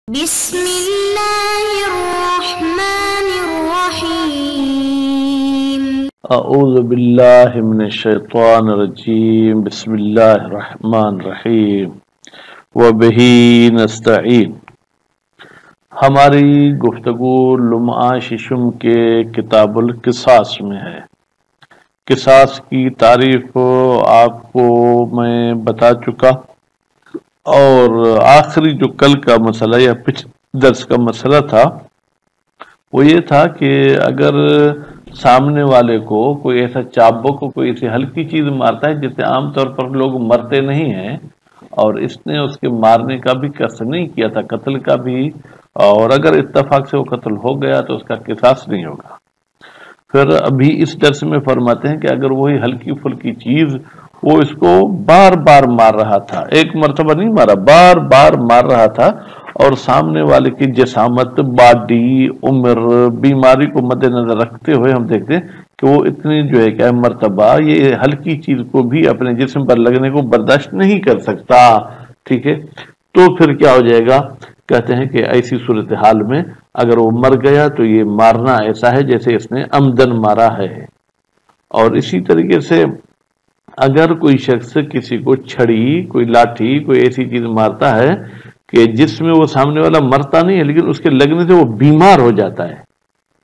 بسم اللہ الرحمن الرحیم اعوذ باللہ من الشیطان الرجیم بسم اللہ الرحمن الرحیم وبہ نستعین۔ ہماری گفتگو لمعہ ششم کے کتاب القصاص میں ہے۔ قصاص کی تعریف آپ کو میں بتا چکا، اور آخری جو کل کا مسئلہ یا پچھلے درس کا مسئلہ تھا وہ یہ تھا کہ اگر سامنے والے کو کوئی ایسا چابک کو کوئی ایسی ہلکی چیز مارتا ہے جس سے عام طور پر لوگ مرتے نہیں ہیں، اور اس نے اس کے مارنے کا بھی قصد نہیں کیا تھا، قتل کا بھی، اور اگر اتفاق سے وہ قتل ہو گیا تو اس کا قصاص نہیں ہوگا۔ پھر ابھی اس درس میں فرماتے ہیں کہ اگر وہی ہلکی پھلکی چیز وہ اس کو بار بار مار رہا تھا، ایک مرتبہ نہیں مارا، بار بار مار رہا تھا، اور سامنے والے کی جسامت، باڈی، عمر، بیماری کو مد نظر رکھتے ہوئے ہم دیکھتے ہیں کہ وہ اتنی جو ہے کہ مرتبہ یہ ہلکی چیز کو بھی اپنے جسم پر لگنے کو برداشت نہیں کر سکتا، ٹھیک ہے؟ تو پھر کیا ہو جائے گا؟ کہتے ہیں کہ ایسی صورتحال میں اگر وہ مر گیا تو یہ مارنا ایسا ہے جیسے اس نے عمدن مارا ہے۔ اور اسی طریقے سے اگر کوئی شخص کسی کو چھڑی، کوئی لاٹھی، کوئی ایسی چیز مارتا ہے کہ جس میں وہ سامنے والا مرتا نہیں ہے لیکن اس کے لگنے سے وہ بیمار ہو جاتا ہے،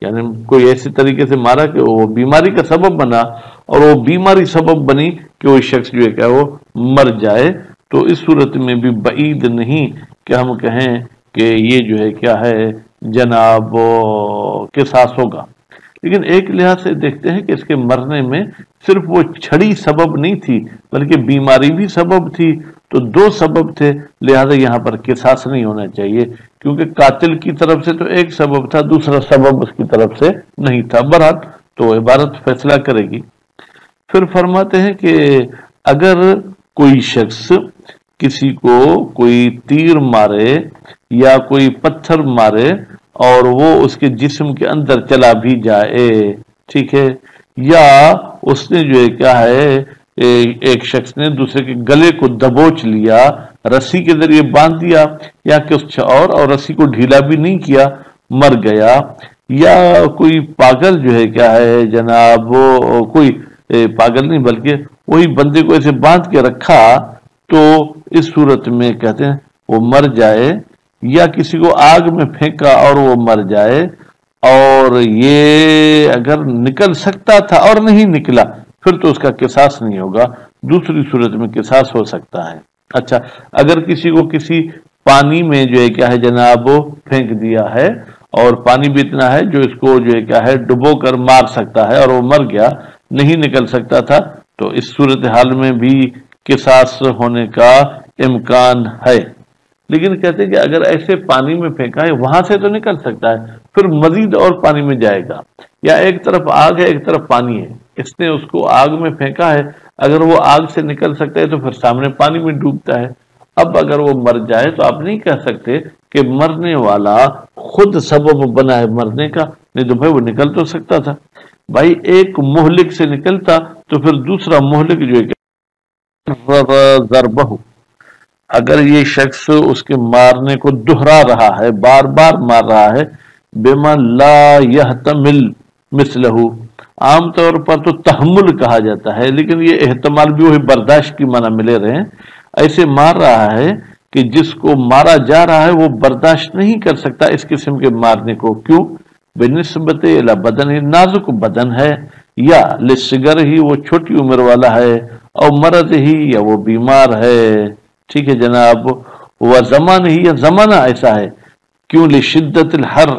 یعنی کوئی ایسی طریقے سے مارا کہ وہ بیماری کا سبب بنا، اور وہ بیماری سبب بنی کہ وہ شخص جو ہے کہ وہ مر جائے، تو اس صورت میں بھی بعید نہیں کہ ہم کہیں کہ یہ جو ہے کیا ہے جناب قصاص ہوگا۔ لیکن ایک لحاظ سے دیکھتے ہیں کہ اس کے مرنے میں صرف وہ چھڑی سبب نہیں تھی بلکہ بیماری بھی سبب تھی، تو دو سبب تھے، لہذا یہاں پر قصاص نہیں ہونا چاہیے، کیونکہ قاتل کی طرف سے تو ایک سبب تھا، دوسرا سبب اس کی طرف سے نہیں تھا۔ برحال تو عبارت فیصلہ کرے گی۔ پھر فرماتے ہیں کہ اگر کوئی شخص کسی کو کوئی تیر مارے یا کوئی پتھر مارے اور وہ اس کے جسم کے اندر چلا بھی جائے، ٹھیک ہے، یا اس نے جو ہے کیا ہے ایک شخص نے دوسرے کے گلے کو دبوچ لیا، رسی کے ذریعے باندھ دیا یا کچھ اور رسی کو ڈھیلا بھی نہیں کیا، مر گیا، یا کوئی پاگل جو ہے کیا ہے جناب وہ کوئی پاگل نہیں بلکہ وہی بندے کو ایسے باندھ کے رکھا، تو اس صورت میں کہتے ہیں وہ مر جائے، یا کسی کو آگ میں پھینکا اور وہ مر جائے، اور یہ اگر نکل سکتا تھا اور نہیں نکلا پھر تو اس کا قصاص نہیں ہوگا، دوسری صورت میں قصاص ہو سکتا ہے۔ اچھا، اگر کسی کو کسی پانی میں جو ہے کیا ہے جناب وہ پھینک دیا ہے، اور پانی بھی اتنا ہے جو اس کو جو ہے کیا ہے ڈبو کر مار سکتا ہے، اور وہ مر گیا، نہیں نکل سکتا تھا، تو اس صورتحال میں بھی قصاص ہونے کا امکان ہے۔ لیکن کہتے ہیں کہ اگر ایسے پانی میں پھینکا ہے وہاں سے تو نکل سکتا ہے، پھر مزید اور پانی میں جائے گا، یا ایک طرف آگ ہے ایک طرف پانی ہے، اس نے اس کو آگ میں پھینکا ہے، اگر وہ آگ سے نکل سکتا ہے تو پھر سامنے پانی میں ڈوبتا ہے۔ اب اگر وہ مر جائے تو آپ نہیں کہہ سکتے کہ مرنے والا خود سبب بنا ہے مرنے کا، نہیں تو بھائی وہ نکل تو سکتا تھا، بھائی ایک مہلک سے نکلتا تو پھر دوسرا مہلک جو ہے ضربہ، اگر یہ شخص اس کے مارنے کو دہرا رہا ہے، بار بار مار رہا ہے، بما لا یحتمل مثلہ، عام طور پر تو تحمل کہا جاتا ہے لیکن یہ احتمال بھی وہی برداشت کی معنی ملے رہے، ایسے مار رہا ہے کہ جس کو مارا جا رہا ہے وہ برداشت نہیں کر سکتا اس قسم کے مارنے کو، کیوں؟ بنسبت الی بدن، نازک بدن ہے، یا لصغر ہی وہ چھوٹی عمر والا ہے، اور مرض ہی یا وہ بیمار ہے، ٹھیک ہے جناب، وہ زمان ہی یا زمانہ ایسا ہے، کیوں؟ لشدت الحر،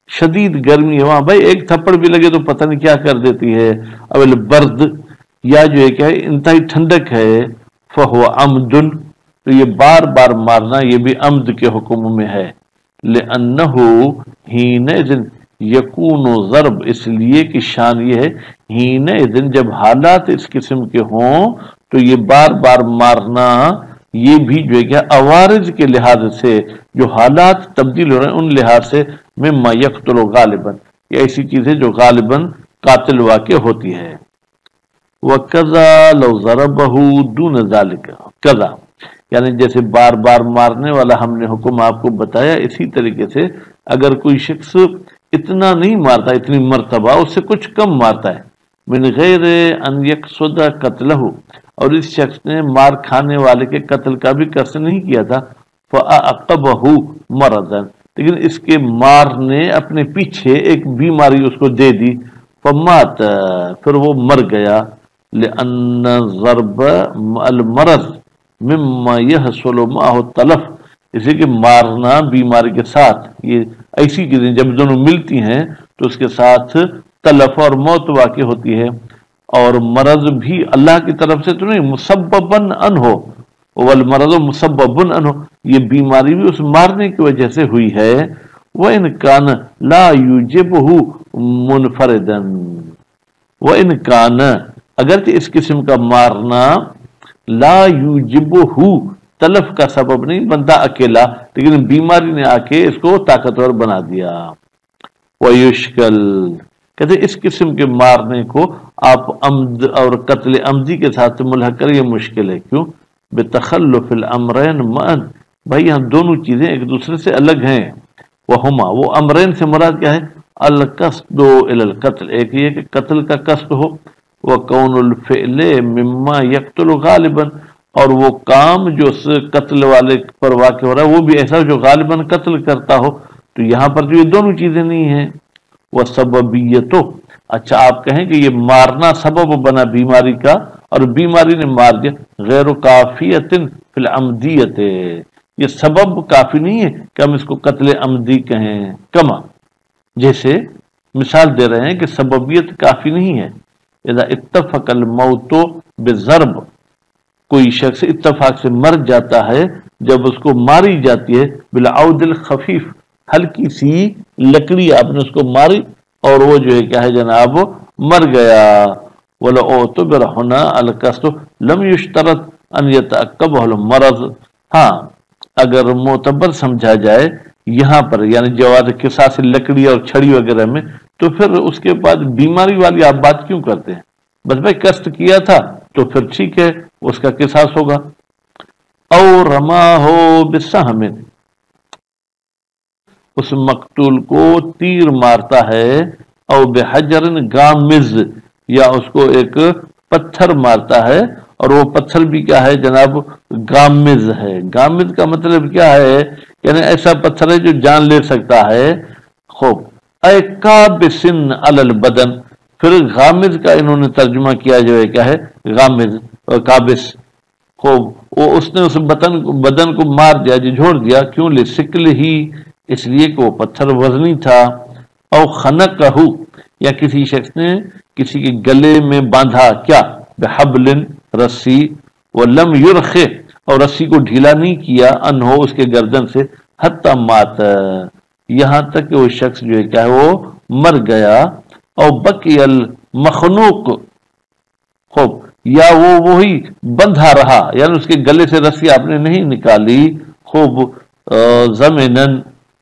شدید گرمی ہے وہاں، بھائی ایک تھپڑ بھی لگے تو پتہ نہیں کیا کر دیتی ہے، اب البرد، یا جو ہے کہ انتہائی ٹھنڈک ہے، فہو عمد، تو یہ بار بار مارنا یہ بھی عمد کے حکم میں ہے، لأنہ حینئذ یکون ضرب، اس لیے کہ شان یہ ہے حینئذ جب حالات اس قسم کے ہوں تو یہ بار بار مارنا یہ بھی جو ہے کہ عوارض کے لحاظ سے جو حالات تبدیل ہو رہے ہیں ان لحاظ سے مما یقتل غالباً، یہ ایسی چیز ہے جو غالباً قاتل واقع ہوتی ہے۔ وَقَضَى لَوْ ضَرَبَهُ دُونَ ذَلِكَ، قضا یعنی جیسے بار بار مارنے والا ہم نے حکم آپ کو بتایا، اسی طریقے سے اگر کوئی شخص اتنا نہیں مارتا اتنی مرتبہ، اس سے کچھ کم مارتا ہے، من غیر ان یقصد قتلہ، اور اس شخص نے مار کھانے والے کے قتل کا بھی قصد نہیں کیا تھا، فَأَعْقَبَهُ مَرَضًا، لیکن اس کے مار نے اپنے پیچھے ایک بیماری اس کو دے دی، فمات، پھر وہ مر گیا، لأن ضرب المرض مما يحصل معه التلف، اسی کہ مارنا بیماری کے ساتھ، یہ ایسی چیزیں جب دونوں ملتی ہیں تو اس کے ساتھ تلف اور موت واقع ہوتی ہے، اور مرض بھی اللہ کی طرف سے تو نہیں، مسبباً انہو، والمرض مسبباً انہو، یہ بیماری بھی اس مارنے کی وجہ سے ہوئی ہے، وَإِنْ كَانَ لَا يُجِبُهُ مُنْفَرِدًا، وَإِنْ كَانَ، اگرچہ اس قسم کا مارنا لا یوجبہ، تلف کا سبب نہیں بنتا اکیلا، لیکن بیماری نے آ کے اس کو طاقتور بنا دیا، وَيُشْكَلْ، کہتے ہیں اس قسم کے مارنے کو آپ عمد اور قتل عمدی کے ساتھ ملحق کر، یہ مشکل ہے، کیوں؟ بتخلف الامرین معاً، بھائی یہاں دونوں چیزیں ایک دوسرے سے الگ ہیں، وہما، وہ امرین سے مراد کیا ہے؟ القصد الی القتل، ایک یہ کہ قتل کا قصد ہو، وَقَوْنُ الْفِعْلِ مِمَّا يَقْتُلُ غَالِبًا، اور وہ کام جو اس قتل والے پر واقع ہو رہا ہے وہ بھی ایسا جو غالباً قتل کرتا ہو، تو یہاں پر جو یہ دونوں چیزیں نہیں ہیں، وَسَبَبِيَّتُ، اچھا آپ کہیں کہ یہ مارنا سبب بنا بیماری کا اور بیماری نے مار دیا، غیر کافیۃ فی العمدیت، یہ سبب کافی نہیں ہے کہ ہم اس کو قتل عمدی کہیں، کما، جیسے مثال دے رہے ہیں کہ سببیت کافی نہیں ہے، اذا اتفق الموت بضرب، کوئی شخص اتفاق سے مر جاتا ہے جب اس کو ماری جاتی ہے، بالعود الخفیف، ہلکی سی لکڑی آپ نے اس کو ماری اور وہ جو ہے کیا ہے جناب مر گیا، وَلَعُوتُبِرَ هُنَا الْقَصْدُ لَمْ يُشْتَرَطْ أَنْ يَتَعَقَّبَهُ الْمَرَض، ہاں اگر معتبر سمجھا جائے یہاں پر یعنی جواز قصاص لکڑی اور چھڑی وغیرہ میں، تو پھر اس کے بعد بیماری والی آپ بات کیوں کرتے ہیں؟ بس بھائی قصد کیا تھا تو پھر ٹھیک ہے اس کا قصاص ہوگا، اور رماہ بسہم، اس مقتول کو تیر مارتا ہے، او بحجر گامز، یا اس کو ایک پتھر مارتا ہے اور وہ پتھر بھی کیا ہے جناب گامز ہے، گامز کا مطلب کیا ہے؟ یعنی ایسا پتھر ہے جو جان لے سکتا ہے، خوب، اے کابسن علی البدن، پھر غامز کا انہوں نے ترجمہ کیا جو ہے کیا ہے غامز اور کابس، خوب، وہ اس نے اس بدن کو مار دیا، جھوڑ دیا، کیوں؟ لسکل ہی، اس لیے کہ وہ پتھر وزنی تھا، او خنقہ، یا کسی شخص نے کسی کے گلے میں باندھا، کیا؟ بحبل، رسی، ولم یرخ، اور رسی کو ڈھیلا نہیں کیا، انہو، اس کے گردن سے، حتی مات، یہاں تک کہ وہ شخص جو ہے کیا ہے وہ مر گیا، او بقی المخنوق، خوب، یا وہ وہی بندھا رہا، یعنی اس کے گلے سے رسی آپ نے نہیں نکالی، خوب، زمینن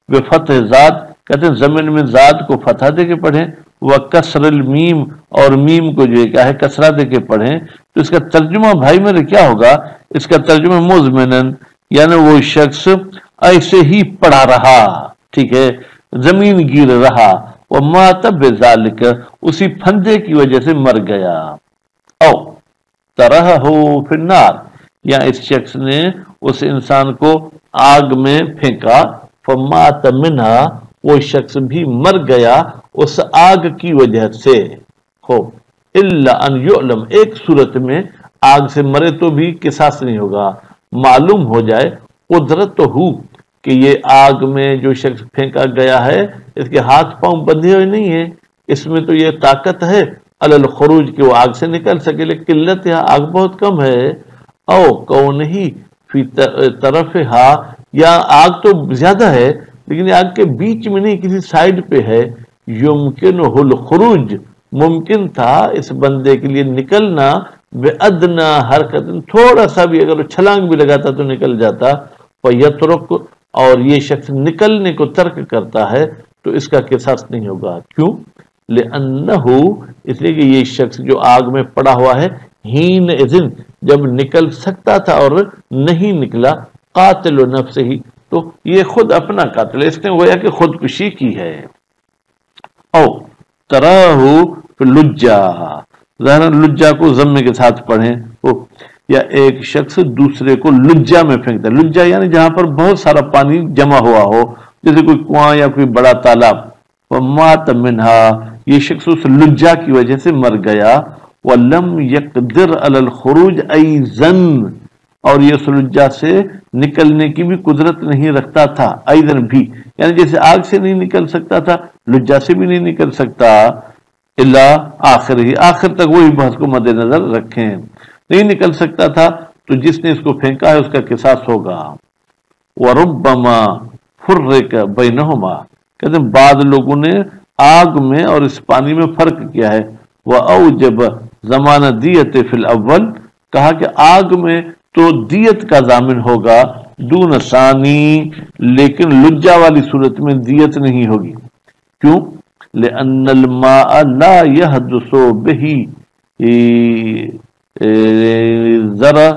بفتح ذات، کہتے ہیں زمین میں ذات کو فتح دے کے پڑھیں، وکسر المیم، اور میم کو جو ہے کیا ہے کسرہ دے کے پڑھیں، تو اس کا ترجمہ بھائی میرے کیا ہوگا؟ اس کا ترجمہ مزمنن، یعنی وہ شخص ایسے ہی پڑا رہا، ٹھیک ہے، زمین گیر رہا، ومات بذالک، اسی پھندے کی وجہ سے مر گیا، او طرحہ فی النار، یا اس شخص نے اس انسان کو آگ میں پھینکا، فمات منہا، وہ شخص بھی مر گیا اس آگ کی وجہ سے، خوب، الا ان یعلم، ایک صورت میں آگ سے مرے تو بھی قصاص نہیں ہوگا، معلوم ہو جائے، قدرت تو ہو کہ یہ آگ میں جو شخص پھینکا گیا ہے اس کے ہاتھ پاؤں بندھے ہوئے نہیں ہیں، اس میں تو یہ طاقت ہے علی الخروج کہ وہ آگ سے نکل سکے، لیکن قلت ہے، آگ بہت کم ہے، او کون ہی فی طرف ہا، یا آگ تو زیادہ ہے لیکن آگ کے بیچ میں نہیں، کسی سائیڈ پہ ہے، یمکن الخروج، ممکن تھا اس بندے کے لیے نکلنا، بے ادنا حرکت، تھوڑا سا بھی اگر چھلانگ بھی لگاتا تو نکل جاتا، فیترک، اور یہ شخص نکلنے کو ترک کرتا ہے تو اس کا قصاص نہیں ہوگا، کیوں؟ لأنہ، اس لیے کہ یہ شخص جو آگ میں پڑا ہوا ہے ہین اذن جب نکل سکتا تھا اور نہیں نکلا، قاتل نفس ہی تو یہ خود اپنا قاتل ہے، اس نے گویا کہ خودکشی کی ہے۔ او تراہ لجا، ظاہر لجا کو ضمے کے ساتھ پڑھیں، یا ایک شخص دوسرے کو لجا میں پھینکتا ہے، لجا یعنی جہاں پر بہت سارا پانی جمع ہوا ہو، جیسے کوئی کنواں یا کوئی بڑا تالاب، ومات منہا یہ شخص اس لجا کی وجہ سے مر گیا، ولم یقدر علی الخروج ایضاً اور یہ اس لجا سے نکلنے کی بھی قدرت نہیں رکھتا تھا، ایضاً بھی یعنی جیسے آگ سے نہیں نکل سکتا تھا لجا سے بھی نہیں نکل سکتا، الا آخر ہی آخر تک وہی بحث کو مد نظر رکھیں، نہیں نکل سکتا تھا تو جس نے اس کو پھینکا ہے اس کا قصاص ہوگا۔ وربما فرق بینہما، کہتے ہیں بعض لوگوں نے آگ میں اور اس پانی میں فرق کیا ہے، وأوجب زمانہ دیت فی الاول، کہا کہ آگ میں تو دیت کا ضامن ہوگا، دون ثانی لیکن لجا والی صورت میں دیت نہیں ہوگی، کیوں؟ لأن الماء لا يحدث به ضرر،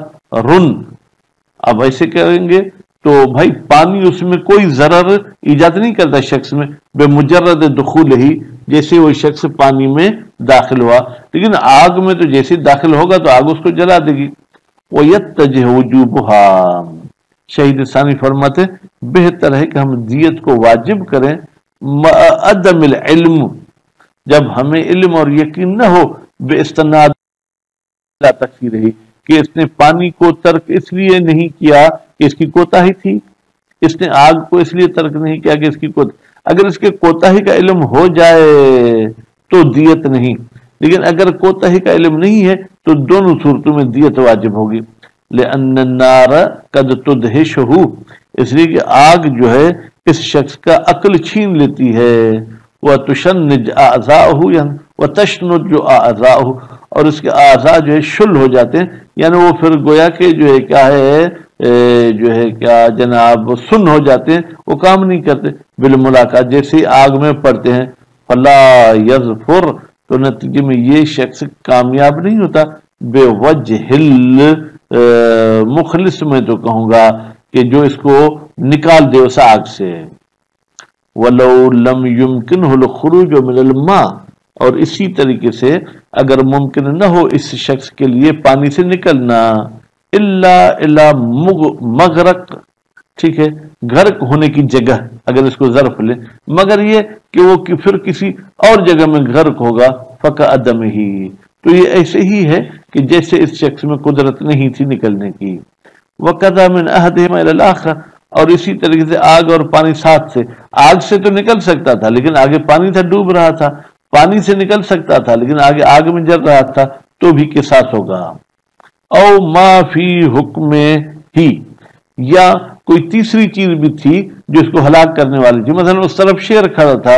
اب ایسے کہیں گے تو بھائی پانی اس میں کوئی ضرر ایجاد نہیں کرتا شخص میں، بے مجرد دخول ہی جیسے وہ شخص پانی میں داخل ہوا، لیکن آگ میں تو جیسے داخل ہوگا تو آگ اس کو جلا دے گی۔ وَيَتَّجِهُ وُجُوبُهَا، شہید ثانی فرماتے بہتر ہے کہ ہم دیت کو واجب کریں عدم العلم، جب ہمیں علم اور یقین نہ ہو، بے استناد لا تکفیر ہی کہ اس نے پانی کو ترک اس لیے نہیں کیا کہ اس کی کوتاہی تھی، اس نے آگ کو اس لیے ترک نہیں کیا کہ اس کی اگر اس کے کوتاہی کا علم ہو جائے تو دیت نہیں، لیکن اگر کوتاہی کا علم نہیں ہے تو دونوں صورتوں میں دیت واجب ہوگی۔ لأن النار قد تدہشہ، اس لیے کہ آگ جو ہے اس شخص کا عقل چھین لیتی ہے، وتشنج اعضاءہ وتشنج اعضاءہ، اور اس کے اعضاء جو ہے شل ہو جاتے ہیں، یعنی وہ پھر گویا کہ جو ہے کیا ہے جو ہے کیا جناب سن ہو جاتے ہیں، وہ کام نہیں کرتے، بالملاقات جیسے ہی آگ میں پڑتے ہیں، فلا یظفر تو نتیجے میں یہ شخص کامیاب نہیں ہوتا، بے وجہ مخلص میں تو کہوں گا کہ جو اس کو نکال دے اس آگ سے۔ وَلَوْ لَمْ يُمْكِنْهُ الْخُرُوجُ مِنَ الْمَاءِ، اور اسی طریقے سے اگر ممکن نہ ہو اس شخص کے لیے پانی سے نکلنا، الا مغرق، ٹھیک ہے غرق ہونے کی جگہ اگر اس کو ظرف لے، مگر یہ کہ وہ پھر کسی اور جگہ میں غرق ہوگا، فَكَأَدَمِ ہی تو یہ ایسے ہی ہے کہ جیسے اس شخص میں قدرت نہیں تھی نکلنے کی۔ وَكَذَا مِنْ أَحَدِهِمَا إِلَى الْآخَرِ، اور اسی طریقے سے آگ اور پانی ساتھ سے، آگ سے تو نکل سکتا تھا لیکن آگے پانی تھا ڈوب رہا تھا، پانی سے نکل سکتا تھا لیکن آگے آگ میں جل رہا تھا تو بھی قصاص ہوگا۔ او ما فی حکم ہی، یا کوئی تیسری چیز بھی تھی جو اس کو ہلاک کرنے والی تھی، مثلا اس طرف شیر کھڑا تھا،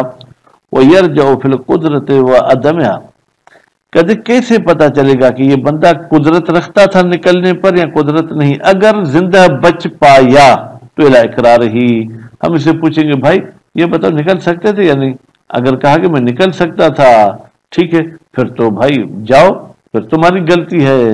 وَيَرْجَعُ فِي الْقُدْرَةِ وَعَدَمِهَا، کہتے کیسے پتا چلے گا کہ یہ بندہ قدرت رکھتا تھا نکلنے پر یا قدرت نہیں؟ اگر زندہ بچ پایا تو الی اقرار ہی، ہم اسے پوچھیں گے بھائی یہ بتاؤ نکل سکتے تھے یا نہیں؟ اگر کہا کہ میں نکل سکتا تھا، ٹھیک ہے پھر تو بھائی جاؤ، پھر تمہاری غلطی ہے۔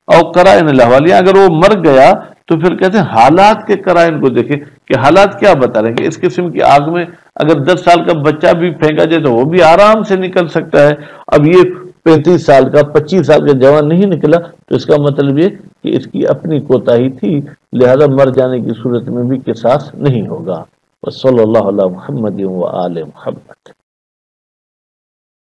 اور قرائن الاحوالیہ، اگر وہ مر گیا تو پھر کہتے ہیں حالات کے قرائن کو دیکھیں کہ حالات کیا بتا رہے ہیں کہ اس قسم کی آگ میں اگر 10 سال کا بچہ بھی پھینکا جائے تو وہ بھی آرام سے نکل سکتا ہے، اب یہ 35 سال کا 25 سال کا جوان نہیں نکلا تو اس کا مطلب یہ کہ اس کی اپنی کوتاہی تھی، لہذا مر جانے کی صورت میں بھی قصاص نہیں ہوگا۔ وصلی اللہ علی محمد و آل محمد۔